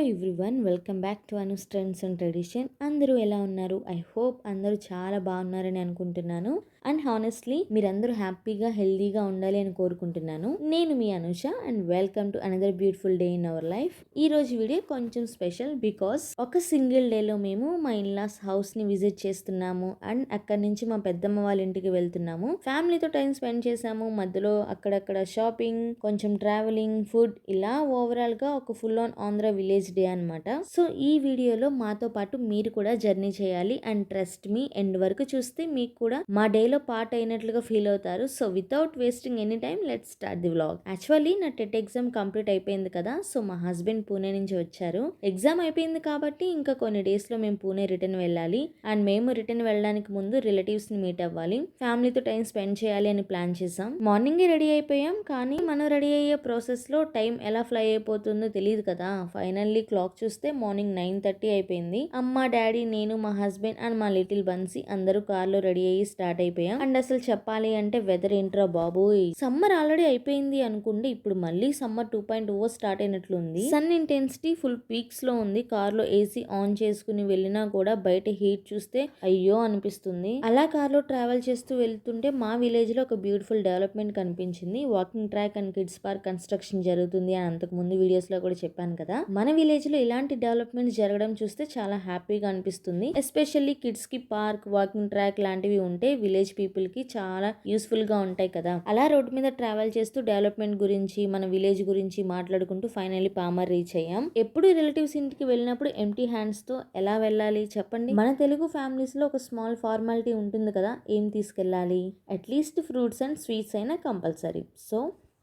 Everyone, welcome back to అనుస్ trends and tradition. అందరూ ఎలా ఉన్నారు? ఐ హోప్ అందరూ చాలా బాగున్నారని అనుకుంటున్నాను. అండ్ హానెస్ట్లీ మీరందరూ హ్యాపీగా హెల్దీగా ఉండాలి అని కోరుకుంటున్నాను. నేను మీ Anusha and welcome to another beautiful day in our life. ఈ రోజు వీడియో కొంచెం స్పెషల్ బికాస్ ఒక సింగిల్ డేలో మేము మా ఇన్లాస్ హౌస్ ని విజిట్ చేస్తున్నాము అండ్ అక్కడి నుంచి మా పెద్దమ్మ వాళ్ళ ఇంటికి వెళ్తున్నాము. ఫ్యామిలీతో టైం స్పెండ్ చేసాము. మధ్యలో అక్కడక్కడ షాపింగ్, కొంచెం ట్రావెలింగ్, ఫుడ్, ఇలా ఓవరాల్ గా ఒక full on Andhra village day అనమాట. సో ఈ వీడియోలో మాతో పాటు మీరు కూడా జర్నీ చేయాలి అండ్ ట్రస్ట్ మీ, ఎండ్ వరకు చూస్తే మీకు కూడా మా డేలో పార్ట్ అయినట్లుగా ఫీల్ అవుతారు. So without wasting any time let's start the vlog. Actually నా టెట్ ఎగ్జామ్ కంప్లీట్ అయిపోయింది కదా. సో మా హస్బెండ్ పూణే నుంచి వచ్చారు. ఎగ్జామ్ అయిపోయింది కాబట్టి ఇంకా కొన్ని డేస్ లో మేము పూణే రిటర్న్ వెళ్ళాలి అండ్ మేము రిటర్న్ వెళ్ళడానికి ముందు రిలేటివ్స్ ని మీట్ అవ్వాలి, ఫ్యామిలీతో టైం స్పెండ్ చేయాలి అని ప్లాన్ చేసాం. మార్నింగ్ రెడీ అయిపోయాం, కానీ మనం రెడీ అయ్యే ప్రాసెస్ లో టైం ఎలా ఫ్లై అయిపోతుందో తెలియదు కదా. ఫైనల్లీ క్లాక్ చూస్తే మార్నింగ్ 9:30 అయిపోయింది. అమ్మ, డాడీ, నేను, మా హస్బెండ్ అండ్ మా లిటిల్ బన్సీ అందరూ కార్ లో రెడీ అయ్యి స్టార్ట్ అయిపోయాం. అండ్ అసలు చెప్పాలి అంటే వెదర్ ఏంట్రా బాబోయ్, సమ్మర్ ఆల్రెడీ అయిపోయింది అనుకుంటే ఇప్పుడు మళ్ళీ సమ్మర్ 2.0 స్టార్ట్ అయినట్లుంది. సన్ ఇంటెన్సిటీ ఫుల్ పీక్స్ లో ఉంది. కార్ లో ఏసీ ఆన్ చేసుకుని వెళ్ళినా కూడా బయట హీట్ చూస్తే అయ్యో అనిపిస్తుంది. అలా కార్ లో ట్రావెల్ చేస్తూ వెళ్తుంటే మా విలేజ్ లో ఒక బ్యూటిఫుల్ డెవలప్మెంట్ కనిపించింది. Walking track and kids park construction జరుగుతుంది అని అంతకు ముందు వీడియోస్ లో కూడా చెప్పాను కదా. మన విలేజ్ లో ఇలాంటి డెవలప్మెంట్ జరగడం చూస్తే చాలా హ్యాపీగా అనిపిస్తుంది. ఎస్పెషల్లీ కిడ్స్ కి పార్క్, వాకింగ్ ట్రాక్ లాంటివి ఉంటే విలేజ్ పీపుల్ కి చాలా యూస్ఫుల్ గా ఉంటాయి కదా. అలా రోడ్ మీద ట్రావెల్ చేస్తూ డెవలప్మెంట్ గురించి, మన విలేజ్ గురించి మాట్లాడుకుంటూ ఫైనల్లీ పామర్ రీచ్ అయ్యాం. ఎప్పుడు రిలేటివ్స్ ఇంటికి వెళ్ళినప్పుడు ఎంటీ హ్యాండ్స్ తో ఎలా వెళ్ళాలి చెప్పండి? మన తెలుగు ఫ్యామిలీస్ లో ఒక స్మాల్ ఫార్మాలిటీ ఉంటుంది కదా, ఏం తీసుకెళ్ళాలి? అట్లీస్ట్ ఫ్రూట్స్ అండ్ స్వీట్స్ అయినా కంపల్సరీ. సో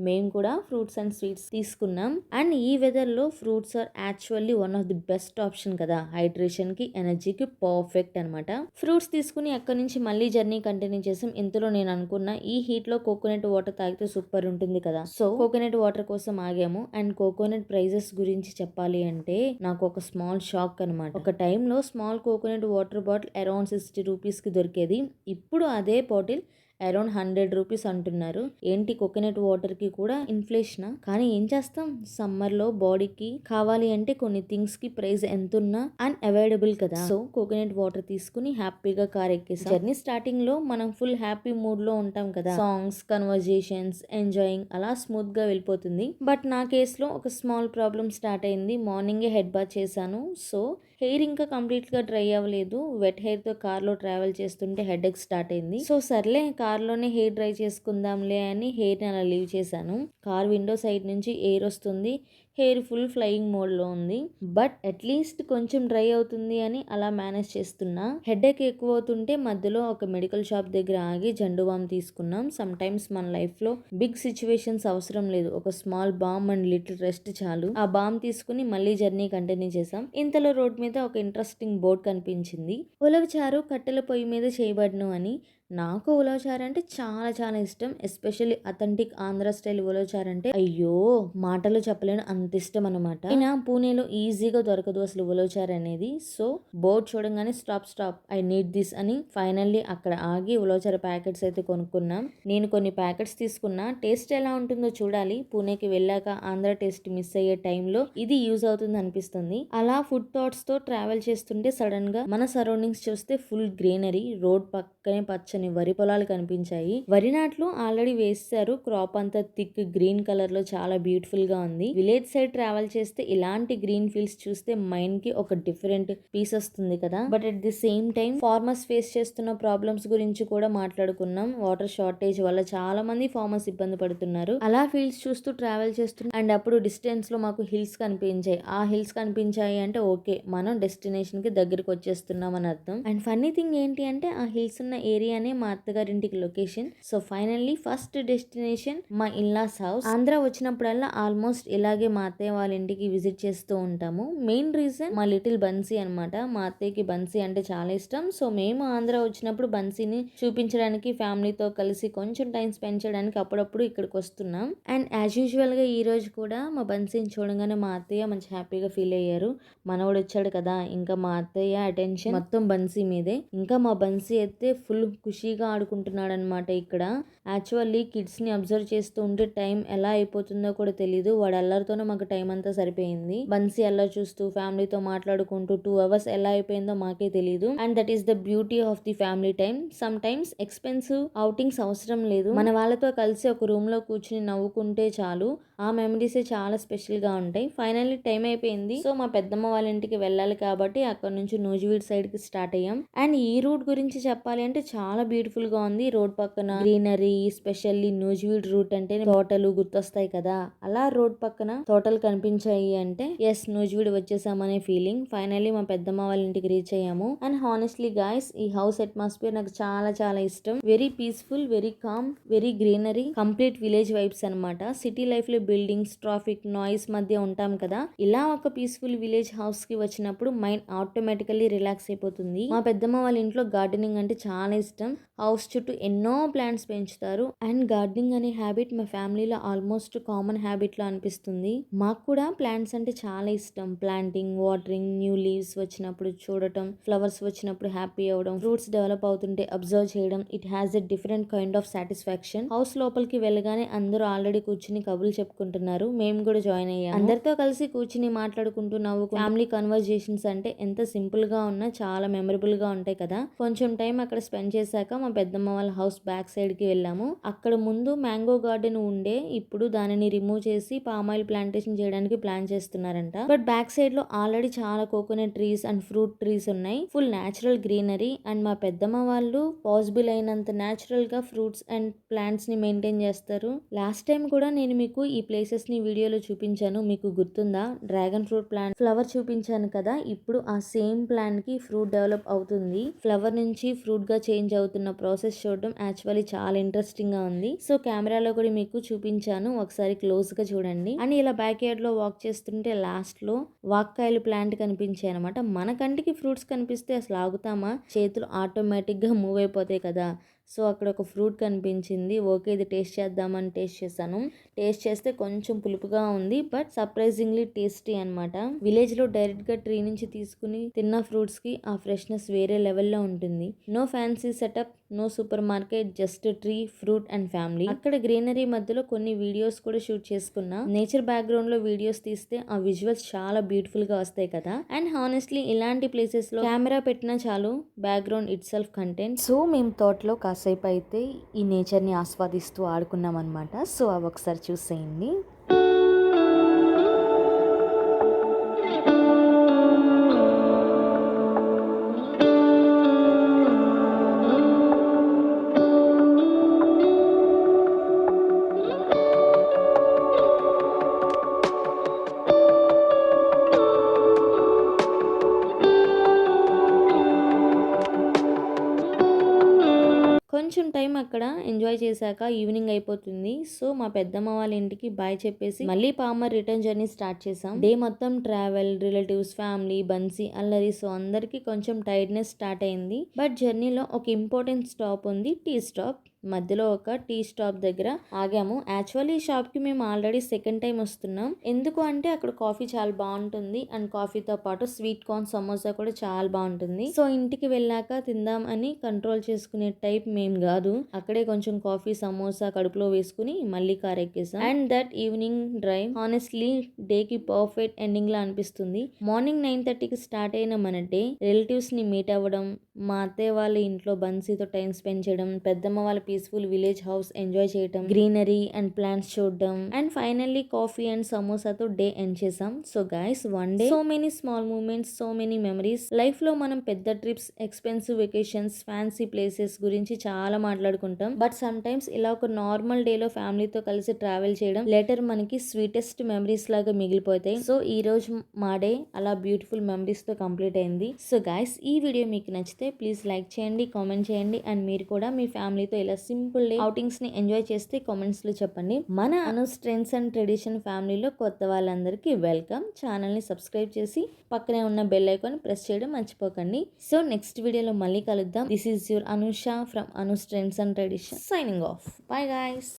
మేము కూడా ఫ్రూట్స్ అండ్ స్వీట్స్ తీసుకున్నాం. అండ్ ఈ వెదర్ లో fruits are actually one of the best option కదా, హైడ్రేషన్ కి, ఎనర్జీకి పర్ఫెక్ట్ అనమాట. ఫ్రూట్స్ తీసుకుని అక్కడి నుంచి మళ్ళీ జర్నీ కంటిన్యూ చేసాం. ఇంతలో నేను అనుకున్నా ఈ హీట్ లో కోకోనట్ వాటర్ తాగితే సూపర్ ఉంటుంది కదా. సో కోకోనట్ వాటర్ కోసం ఆగాము. అండ్ కోకోనట్ ప్రైజెస్ గురించి చెప్పాలి అంటే నాకు ఒక స్మాల్ షాక్ అనమాట. ఒక టైంలో small coconut water bottle around 60 rupees కి దొరికేది. ఇప్పుడు అదే బాటిల్ అరౌండ్ 100 రూపీస్ అంటున్నారు. ఏంటి, కోకోనట్ వాటర్ కి కూడా ఇన్ఫ్లేషన్? కానీ ఏం చేస్తాం, సమ్మర్ లో బాడీకి కావాలి అంటే కొన్ని థింగ్స్ కి ప్రైస్ ఎంతున్నా అన్అవైలబుల్ కదా. సో కోకోనట్ వాటర్ తీసుకుని హ్యాపీగా కార్ ఎక్కేసాం. జర్నీ స్టార్టింగ్ లో మనం ఫుల్ హ్యాపీ మూడ్ లో ఉంటాం కదా. సాంగ్స్, కన్వర్జేషన్స్, ఎంజాయింగ్ అలా స్మూత్ గా వెళ్ళిపోతుంది. బట్ నా కేస్ లో ఒక స్మాల్ ప్రాబ్లం స్టార్ట్ అయింది. మార్నింగే హెడ్ బాత్ చేశాను. సో హెయిర్ ఇంకా కంప్లీట్ గా డ్రై అవ్వలేదు. వెట్ హెయిర్ తో కార్ లో ట్రావెల్ చేస్తుంటే హెడ్ ఎక్ స్టార్ట్ అయింది. సో సర్లే కార్ లోనే హెయిర్ డ్రై చేసుకుందాంలే అని హెయిర్ ని అలా లీవ్ చేశాను. కార్ విండో సైడ్ నుంచి ఎయిర్ వస్తుంది. హెయిర్ ఫుల్ ఫ్లయింగ్ మోడ్ లో ఉంది. బట్ అట్లీస్ట్ కొంచెం డ్రై అవుతుంది అని అలా మేనేజ్ చేస్తున్నా. హెడ్ ఎక్ ఎక్కువ అవుతుంటే మధ్యలో ఒక మెడికల్ షాప్ దగ్గర ఆగి జండు బామ్ తీసుకున్నాం. సమ్ టైమ్స్ మన లైఫ్ లో బిగ్ సిచ్యువేషన్స్ అవసరం లేదు, ఒక small balm and little rest చాలు. ఆ బామ్ తీసుకుని మళ్ళీ జర్నీ కంటిన్యూ చేసాం. ఇంతలో రోడ్ మీద ఒక ఇంట్రెస్టింగ్ బోర్డ్ కనిపించింది. ఉలవచారు కట్టెల పొయ్యి మీద చేయబడును అని. నాకు ఉలవచారు అంటే చాలా చాలా ఇష్టం. ఎస్పెషల్లీ అథెంటిక్ ఆంధ్ర స్టైల్ ఉలవచారు అంటే అయ్యో మాటలో చెప్పలేను, అంత ఇష్టం అనమాట. అయినా పూణేలో ఈజీగా దొరకదు అసలు ఉలవచారు అనేది. సో బోర్డ్ చూడంగానే స్టాప్ ఐ నీడ్ దిస్ అని ఫైనల్లీ అక్కడ ఆగి ఉలవచారు ప్యాకెట్స్ అయితే కొనుక్కున్నాం. నేను కొన్ని ప్యాకెట్స్ తీసుకున్నా. టేస్ట్ ఎలా ఉంటుందో చూడాలి. పూణేకి వెళ్ళాక ఆంధ్ర టేస్ట్ మిస్ అయ్యే టైంలో ఇది యూజ్ అవుతుంది అనిపిస్తుంది. అలా ఫుడ్ థాట్స్ తో ట్రావెల్ చేస్తుంటే సడన్ గా మన సరౌండింగ్స్ చూస్తే ఫుల్ గ్రీనరీ, రోడ్ పక్కనే పచ్చని వరి పొలాలు కనిపించాయి. వరి నాట్లు ఆల్రెడీ వేస్తారు. క్రాప్ అంతా థిక్ గ్రీన్ కలర్ లో చాలా బ్యూటిఫుల్ గా ఉంది. విలేజ్ సైడ్ ట్రావెల్ చేస్తే ఇలాంటి గ్రీన్ ఫీల్డ్స్ చూస్తే మైండ్ కి ఒక డిఫరెంట్ పీస్ వస్తుంది కదా. But at the same time farmers face చేస్తున్న ప్రాబ్లమ్స్ గురించి కూడా మాట్లాడుకున్నాం. వాటర్ షార్టేజ్ వల్ల చాలా మంది ఫార్మర్స్ ఇబ్బంది పడుతున్నారు. అలా ఫీల్డ్స్ చూస్తూ ట్రావెల్ చేస్తున్నాం. అండ్ అప్పుడు డిస్టెన్స్ లో మాకు హిల్స్ కనిపించాయి. ఆ హిల్స్ కనిపించాయి అంటే ఓకే, మనం డెస్టినేషన్ కి దగ్గరికి వచ్చేస్తున్నాం అని అర్థం. అండ్ ఫన్నీ థింగ్ ఏంటి అంటే ఆ హిల్స్ ఉన్న ఏరియానే మా అత్తగారింటికి location. So finally first destination మా ఇన్లాస్ హౌస్. ఆంధ్ర వచ్చినప్పుడల్లా ఆల్మోస్ట్ ఇలాగే మా అత్తయ్య వాళ్ళ ఇంటికి విజిట్ చేస్తూ ఉంటాము. మెయిన్ రీజన్ మా లిటిల్ బన్సీ అనమాట. మా అత్తయ్యకి బన్సీ అంటే చాలా ఇష్టం. సో మేము ఆంధ్ర వచ్చినప్పుడు బన్సీని చూపించడానికి ఫ్యామిలీతో కలిసి కొంచెం టైం స్పెండ్ చేయడానికి అప్పుడప్పుడు ఇక్కడికి వస్తున్నాం. అండ్ యాజ్ యూజువల్ గా ఈ రోజు కూడా మా బన్సీని చూడగానే మా అత్తయ్య మంచి హ్యాపీగా ఫీల్ అయ్యారు. మనవడు వచ్చాడు కదా, ఇంకా మా అత్తయ్య అటెన్షన్ మొత్తం బన్సీ మీదే. ఇంకా మా బన్సీ అయితే ఫుల్ ఖుషి ఖుషీగా ఆడుకుంటున్నాడు అనమాట ఇక్కడ. యాక్చువల్లీ కిడ్స్ని అబ్జర్వ్ చేస్తూ ఉంటే టైం ఎలా అయిపోతుందో కూడా తెలీదు. వాడు అల్లరితోనే మాకు టైం అంతా సరిపోయింది. బన్సీ అల్లరి చూస్తూ ఫ్యామిలీతో మాట్లాడుకుంటూ 2 hours ఎలా అయిపోయిందో మాకే తెలీదు. And that is the beauty of the family time. Some times expensive outings అవసరం లేదు. మన వాళ్ళతో కలిసి ఒక రూమ్ లో కూర్చుని నవ్వుకుంటే చాలు. ఆ మెమరీస్ చాలా స్పెషల్ గా ఉంటాయి. ఫైనల్లీ టైం అయిపోయింది. సో మా పెద్దమ్మ వాళ్ళ ఇంటికి వెళ్ళాలి కాబట్టి అక్కడ నుంచి నూజివీడ్ సైడ్ కి స్టార్ట్ అయ్యాం. అండ్ ఈ రూట్ గురించి చెప్పాలి అంటే చాలా బ్యూటిఫుల్ గా ఉంది. రోడ్ పక్కన గ్రీనరీ, స్పెషల్లీ నూజివీడ్ రూట్ అంటే తోటలు గుర్తొస్తాయి కదా, అలా రోడ్ పక్కన తోటలు కనిపించాయి అంటే ఎస్ నూజివీడ్ వచ్చేసామనే ఫీలింగ్. ఫైనల్లీ మా పెద్దమ్మ వాళ్ళ ఇంటికి రీచ్ అయ్యాము. అండ్ హానెస్ట్లీ గాయస్, ఈ హౌస్ అట్మాస్ఫియర్ నాకు చాలా చాలా ఇష్టం. Very peaceful, very calm, very greenery, complete village vibes అనమాట. సిటీ లైఫ్ లో బిల్డింగ్స్, ట్రాఫిక్, నాయిస్ మధ్య ఉంటాం కదా, ఇలా ఒక పీస్ఫుల్ విలేజ్ హౌస్ కి వచ్చినప్పుడు మైండ్ ఆటోమేటికల్లీ రిలాక్స్ అయిపోతుంది. మా పెద్దమ్మ వాళ్ళ ఇంట్లో గార్డెనింగ్ అంటే చాలా ఇష్టం. హౌస్ చుట్టూ ఎన్నో ప్లాంట్స్ పెంచుతారు. అండ్ గార్డెనింగ్ అనే హ్యాబిట్ మా ఫ్యామిలీలో ఆల్మోస్ట్ కామన్ హ్యాబిట్ లో అనిపిస్తుంది. మాకు కూడా ప్లాంట్స్ అంటే చాలా ఇష్టం. ప్లాంటింగ్, వాటరింగ్, న్యూ లీవ్స్ వచ్చినప్పుడు చూడటం, ఫ్లవర్స్ వచ్చినప్పుడు హ్యాపీ అవడం, ఫ్రూట్స్ డెవలప్ అవుతుంటే అబ్జర్వ్ చేయడం, it has a different kind of satisfaction. House లోపలికి వెళ్ళగానే అందరూ ఆల్రెడీ కూర్చుని కబుర్లు చెప్పుకుంటున్నారు. మేము కూడా జాయిన్ అయ్యాము. అందరితో కలిసి కూర్చుని మాట్లాడుకుంటూ నవ్వు ఫ్యామిలీ కన్వర్జేషన్స్ అంటే ఎంత సింపుల్ గా ఉన్నా చాలా మెమరబుల్ గా ఉంటాయి కదా. కొంచెం టైం అక్కడ స్పెండ్ చేశాక మా పెద్దమ్మ వాళ్ళ హౌస్ బ్యాక్ సైడ్ కి వెళ్ళాము. అక్కడ ముందు మ్యాంగో గార్డెన్ ఉండే, ఇప్పుడు దానిని రిమూవ్ చేసి పామాయిల్ ప్లాంటేషన్ చేయడానికి ప్లాన్ చేస్తున్నారంట. బట్ బ్యాక్ సైడ్ లో ఆల్రెడీ చాలా coconut trees and fruit trees ఉన్నాయి. Full natural greenery. అండ్ మా పెద్దమ్మ వాళ్ళు పాసిబుల్ అయినంత న్యాచురల్ గా ఫ్రూట్స్ అండ్ ప్లాంట్స్ ని మెయింటైన్ చేస్తారు. లాస్ట్ టైం కూడా నేను మీకు ఈ ప్లేసెస్ ని వీడియోలో చూపించాను, మీకు గుర్తుందా? డ్రాగన్ ఫ్రూట్ ప్లాంట్ ఫ్లవర్ చూపించాను కదా, ఇప్పుడు ఆ సేమ్ ప్లాంట్ కి ఫ్రూట్ డెవలప్ అవుతుంది. ఫ్లవర్ నుంచి ఫ్రూట్ గా చేంజ్ అవుతున్న ప్రాసెస్ చూడడం యాక్చువల్లీ చాలా ఇంట్రెస్టింగ్ గా ఉంది. సో కెమెరాలో కూడా మీకు చూపించాను, ఒకసారి క్లోజ్ గా చూడండి. అండ్ ఇలా బ్యాక్ యార్డ్ లో వాక్ చేస్తుంటే లాస్ట్ లో వాక్కాయలు ప్లాంట్ కనిపించాయి అనమాట. మన కంటికి ఫ్రూట్స్ కనిపిస్తే అసలు ఆగుతామా? చేతులు ఆటోమేటిక్ గా మూవ్ అయిపోతాయి కదా. సో అక్కడ ఒక ఫ్రూట్ కనిపించింది. ఓకే ఇది టేస్ట్ చేద్దామని టేస్ట్ చేశాను. టేస్ట్ చేస్తే కొంచెం పులుపుగా ఉంది, బట్ సర్ప్రైజింగ్లీ టేస్టీ అనమాట. విలేజ్ లో డైరెక్ట్ గా ట్రీ నుంచి తీసుకుని తిన్న ఫ్రూట్స్ కి ఆ ఫ్రెష్నెస్ వేరే లెవెల్లో ఉంటుంది. No fancy setup, no supermarket, just tree, fruit and family. అక్కడ గ్రీనరీ మధ్యలో కొన్ని వీడియోస్ కూడా షూట్ చేసుకున్నా. నేచర్ బ్యాక్గ్రౌండ్ లో వీడియోస్ తీస్తే ఆ విజువల్స్ చాలా బ్యూటిఫుల్ గా వస్తాయి కదా. అండ్ హానెస్ట్లీ ఇలాంటి ప్లేసెస్ లో కెమెరా పెట్టినా చాలు, background it self content. So మేము తోటలో కాసేపు అయితే ఈ నేచర్ ని ఆస్వాదిస్తూ ఆడుకున్నాం అనమాట. సో అవి ఒకసారి చూసేయండి. కొంచెం టైం అక్కడ ఎంజాయ్ చేశాక ఈవినింగ్ అయిపోతుంది. సో మా పెద్దమ్మ వాళ్ళ ఇంటికి బాయ్ చెప్పేసి మళ్ళీ పామర్ రిటర్న్ జర్నీ స్టార్ట్ చేసాం. డే మొత్తం ట్రావెల్, రిలేటివ్స్, ఫ్యామిలీ, బన్సీ, అల్లరి, సో అందరికి కొంచెం టైర్డ్నెస్ స్టార్ట్ అయింది. బట్ జర్నీలో ఒక ఇంపార్టెంట్ స్టాప్ ఉంది, టీ స్టాప్. మధ్యలో ఒక టీ స్టాప్ దగ్గర ఆగాము. యాక్చువల్లీ ఈ షాప్ కి మేము ఆల్రెడీ సెకండ్ టైం వస్తున్నాం. ఎందుకు అంటే అక్కడ కాఫీ చాలా బాగుంటుంది. అండ్ కాఫీతో పాటు స్వీట్ కార్న్ సమోసా కూడా చాలా బాగుంటుంది. సో ఇంటికి వెళ్ళాక తిందాం అని కంట్రోల్ చేసుకునే టైప్ మేము కాదు. అక్కడే కొంచెం కాఫీ, సమోసా కడుపులో వేసుకుని మళ్ళీ కార్ ఎక్కేసాం. And that evening drive honestly day కి పర్ఫెక్ట్ ఎండింగ్ లా అనిపిస్తుంది. మార్నింగ్ 9:30కి స్టార్ట్ అయిన మన డే రిలేటివ్స్ ని మీట్ అవ్వడం, మా అత్తయ్య వాళ్ళ ఇంట్లో బన్సీతో టైం స్పెండ్ చేయడం, పెద్దమ్మ వాళ్ళ పీస్ఫుల్ విలేజ్ హౌస్ ఎంజాయ్ చేయడం, గ్రీనరీ అండ్ ప్లాంట్స్ చూడడం, అండ్ ఫైనల్లీ కాఫీ అండ్ సమోసాతో డే ఎండ్ చేసాం. So guys, one day, so many small moments, so many memories. Life లో మనం పెద్ద trips, expensive vacations, fancy places గురించి చాలా మాట్లాడుకుంటాం. బట్ సమ్ టైమ్స్ ఇలా ఒక నార్మల్ డే లో ఫ్యామిలీతో కలిసి ట్రావెల్ చేయడం లేటర్ మనకి స్వీటెస్ట్ మెమరీస్ లాగా మిగిలిపోతాయి. సో ఈ రోజు మా డే అలా బ్యూటిఫుల్ మెమరీస్ తో కంప్లీట్ అయింది. సో గైస్, ఈ వీడియో మీకు నచ్చితే ప్లీజ్ లైక్ చేయండి, కామెంట్ చేయండి. అండ్ మీరు కూడా మీ ఫ్యామిలీతో ఇలా సింపుల్ డే అవుటింగ్స్ ని ఎంజాయ్ చేస్తే కామెంట్స్ లో చెప్పండి. మన అనూస్ ట్రెండ్స్ అండ్ ట్రెడిషన్ ఫ్యామిలీలో కొత్త వాళ్ళందరికీ వెల్కమ్. ఛానల్ ని సబ్స్క్రైబ్ చేసి పక్కనే ఉన్న బెల్ ఐకాన్ ప్రెస్ చేయడం మర్చిపోకండి. సో నెక్స్ట్ వీడియోలో మళ్ళీ కలుద్దాం. This is your Anusha from Anu's trends and tradition, signing off. Bye guys.